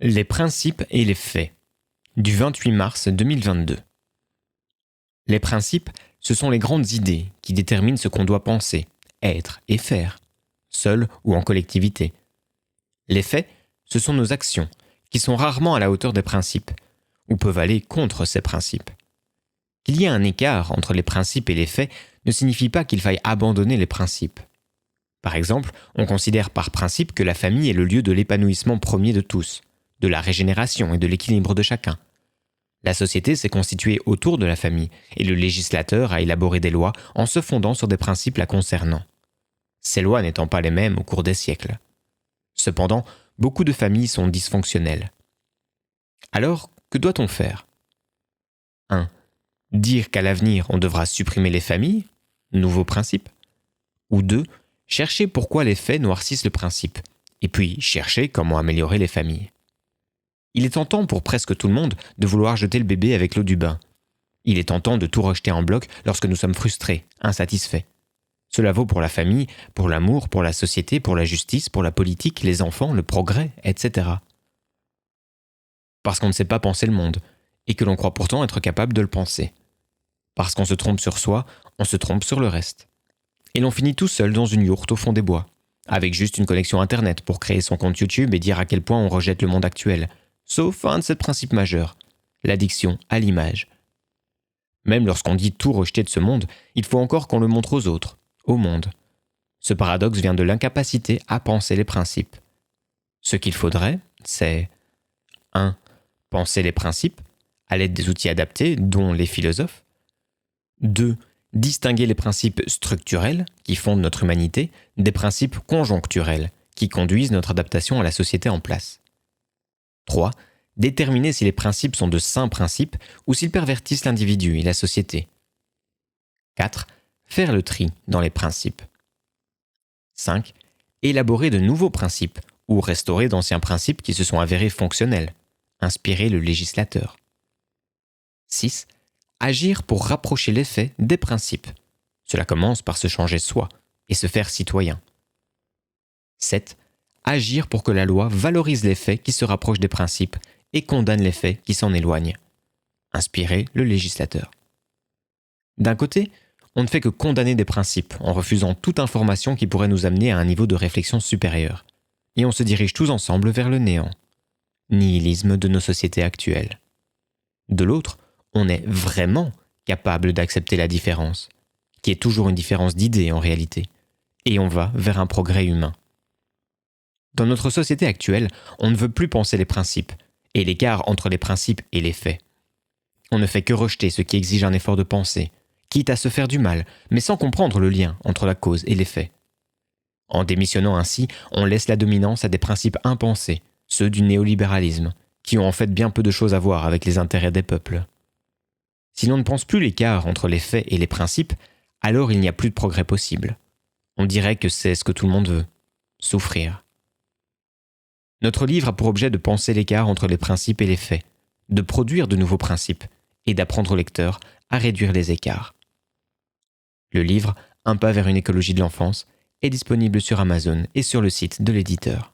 Les principes et les faits, du 28 mars 2022. Les principes, ce sont les grandes idées qui déterminent ce qu'on doit penser, être et faire, seul ou en collectivité. Les faits, ce sont nos actions, qui sont rarement à la hauteur des principes, ou peuvent aller contre ces principes. Qu'il y ait un écart entre les principes et les faits ne signifie pas qu'il faille abandonner les principes. Par exemple, on considère par principe que la famille est le lieu de l'épanouissement premier de tous, de la régénération et de l'équilibre de chacun. La société s'est constituée autour de la famille et le législateur a élaboré des lois en se fondant sur des principes la concernant. Ces lois n'étant pas les mêmes au cours des siècles. Cependant, beaucoup de familles sont dysfonctionnelles. Alors, que doit-on faire ? 1. Dire qu'à l'avenir on devra supprimer les familles, nouveau principe. Ou 2. Chercher pourquoi les faits noircissent le principe, et puis chercher comment améliorer les familles. Il est tentant pour presque tout le monde de vouloir jeter le bébé avec l'eau du bain. Il est tentant de tout rejeter en bloc lorsque nous sommes frustrés, insatisfaits. Cela vaut pour la famille, pour l'amour, pour la société, pour la justice, pour la politique, les enfants, le progrès, etc. Parce qu'on ne sait pas penser le monde, et que l'on croit pourtant être capable de le penser. Parce qu'on se trompe sur soi, on se trompe sur le reste. Et l'on finit tout seul dans une yourte au fond des bois, avec juste une connexion Internet pour créer son compte YouTube et dire à quel point on rejette le monde actuel. Sauf un de ces principes majeurs, l'addiction à l'image. Même lorsqu'on dit tout rejeter de ce monde, il faut encore qu'on le montre aux autres, au monde. Ce paradoxe vient de l'incapacité à penser les principes. Ce qu'il faudrait, c'est 1. Penser les principes, à l'aide des outils adaptés, dont les philosophes. 2. Distinguer les principes structurels, qui fondent notre humanité, des principes conjoncturels, qui conduisent notre adaptation à la société en place. 3. Déterminer si les principes sont de sains principes ou s'ils pervertissent l'individu et la société. 4. Faire le tri dans les principes. 5. Élaborer de nouveaux principes ou restaurer d'anciens principes qui se sont avérés fonctionnels. Inspirer le législateur. 6. Agir pour rapprocher les faits des principes. Cela commence par se changer soi et se faire citoyen. 7. Agir pour que la loi valorise les faits qui se rapprochent des principes et condamne les faits qui s'en éloignent. Inspirer le législateur. D'un côté, on ne fait que condamner des principes en refusant toute information qui pourrait nous amener à un niveau de réflexion supérieur. Et on se dirige tous ensemble vers le néant. Nihilisme de nos sociétés actuelles. De l'autre, on est vraiment capable d'accepter la différence, qui est toujours une différence d'idées en réalité, et on va vers un progrès humain. Dans notre société actuelle, on ne veut plus penser les principes, et l'écart entre les principes et les faits. On ne fait que rejeter ce qui exige un effort de pensée, quitte à se faire du mal, mais sans comprendre le lien entre la cause et les faits. En démissionnant ainsi, on laisse la dominance à des principes impensés, ceux du néolibéralisme, qui ont en fait bien peu de choses à voir avec les intérêts des peuples. Si l'on ne pense plus l'écart entre les faits et les principes, alors il n'y a plus de progrès possible. On dirait que c'est ce que tout le monde veut, souffrir. Notre livre a pour objet de penser l'écart entre les principes et les faits, de produire de nouveaux principes et d'apprendre au lecteur à réduire les écarts. Le livre « Un pas vers une écologie de l'enfance » est disponible sur Amazon et sur le site de l'éditeur.